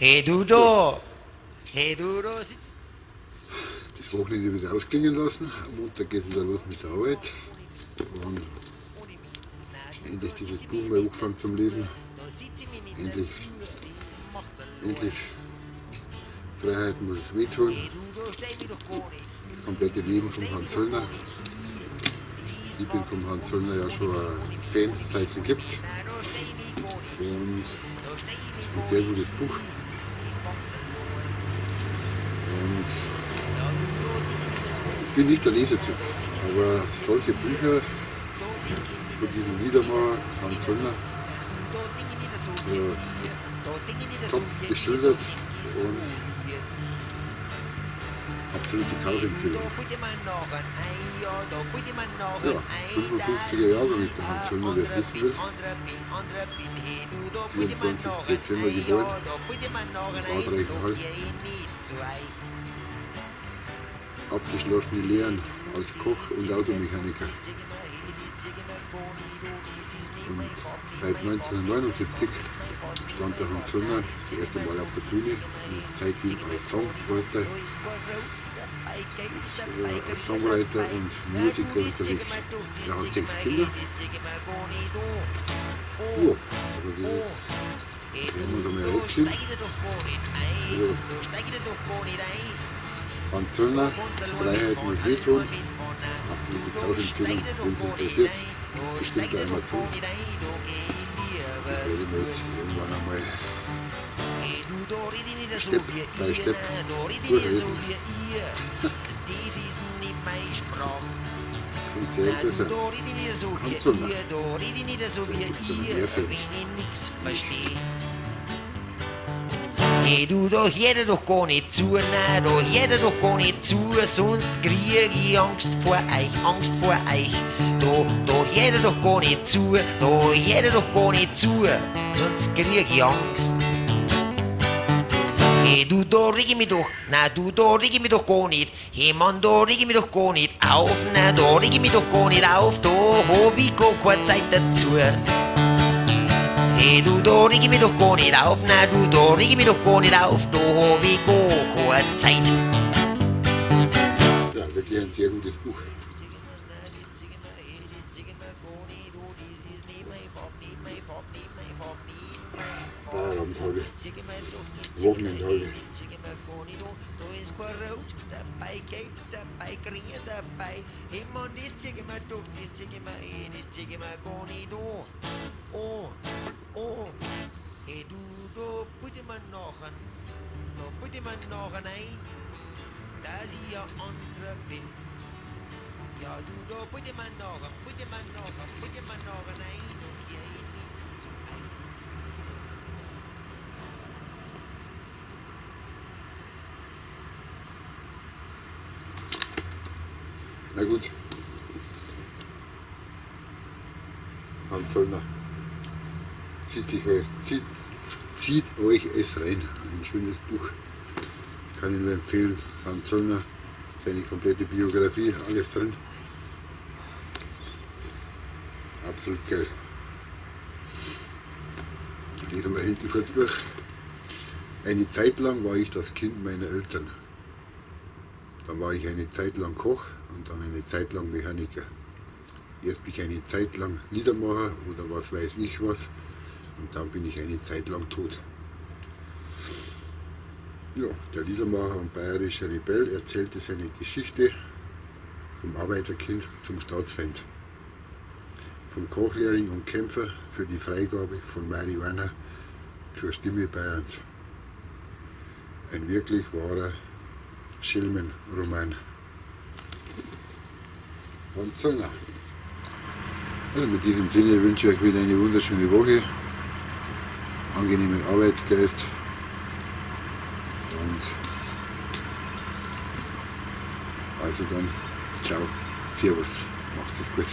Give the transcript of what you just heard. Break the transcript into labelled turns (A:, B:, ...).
A: Hey du da! Hey du da! Sitz!
B: Das Wochenende wieder ausklingen lassen. Am Montag geht es wieder los mit der Arbeit. Und endlich dieses Buch mal angefangen zum Lesen. Endlich Freiheit muss es wehtun. Das komplette Leben von Hans Zollner. Ich bin von Hans Zollner ja schon ein Fan, seit es ihn gibt. Und ein sehr gutes Buch. Und ich bin nicht der Lesetyp, aber solche Bücher von diesem Liedermacher Hans Zollner, top geschildert und absolute Kaufempfehlung. Ja, 55er Jahrgang ist der Hans Zollner, wer es wissen will. 24. Dezember geboren, Bad Reichenhall. Abgeschlossene Lehren als Koch und Automechaniker. Und seit 1979 stand der Hans Zollner das erste Mal auf der Bühne und seitdem als Songwriter und Musiker unterwegs. Er hat 6 Kinder. Ja, aber das werden wir uns einmal reinziehen. Also, Hans Zollner, Freiheit muss wehtun. Absolute Kaufempfehlung, wenn es interessiert. Bestimmt bei Amazon. Das werde ich mir jetzt irgendwann einmal Step by Step durchlesen. Und sehr interessant. Hans Zollner. Da gibt es dann mehr Fans.
A: Hey du, da hört er doch gar nicht zu, nein, da hört er doch gar nicht zu, sonst krieg ich Angst vor euch. Da hört er doch gar nicht zu, da hört er doch gar nicht zu, sonst krieg ich Angst. Hey du, da reg ich mich doch, nein du, da reg ich mich doch gar nicht, hey Mann, da reg ich mich doch gar nicht auf, nein, da reg ich mich doch gar nicht auf, da hab ich gar keine Zeit dazu. Hey du, da reg ich mich doch gar nicht auf, nein du, da reg ich mich doch gar nicht auf, da hab ich gar keine Zeit.
B: Ja, wirklich ein sehr gutes Buch. Feierabendhalbe, Wochenendhalbe.
A: Da ist kein Rot dabei, Gelb dabei, Grün dabei. Hey Mann, das zieh ich mir durch, das zieh ich mir ein, das zieh ich mir gar nicht an. Oh, hey du, da bitte mir nachher, ein, dass ich ein anderer bin. Ja du, da bitte mir nachher, ein, und ich nicht zu ein.
B: Na gut. Hans Zollner. Zieht euch es rein. Ein schönes Buch. Kann ich nur empfehlen. Hans Zollner, seine komplette Biografie, alles drin. Absolut geil. Ich lese mal hinten kurz durch. Eine Zeit lang war ich das Kind meiner Eltern. Dann war ich eine Zeit lang Koch und dann eine Zeit lang Mechaniker. Erst bin ich eine Zeit lang Liedermacher oder was weiß ich was und dann bin ich eine Zeit lang tot. Ja, der Liedermacher und bayerische Rebell erzählte seine Geschichte vom Arbeiterkind zum Staatsfeind. Vom Kochlehrling und Kämpfer für die Freigabe von Marihuana zur Stimme Bayerns. Ein wirklich wahrer Schelmenroman. Hans Zollner. Also mit diesem Sinne wünsche ich euch wieder eine wunderschöne Woche, angenehmen Arbeitsgeist und also dann, ciao, servus, macht's es gut.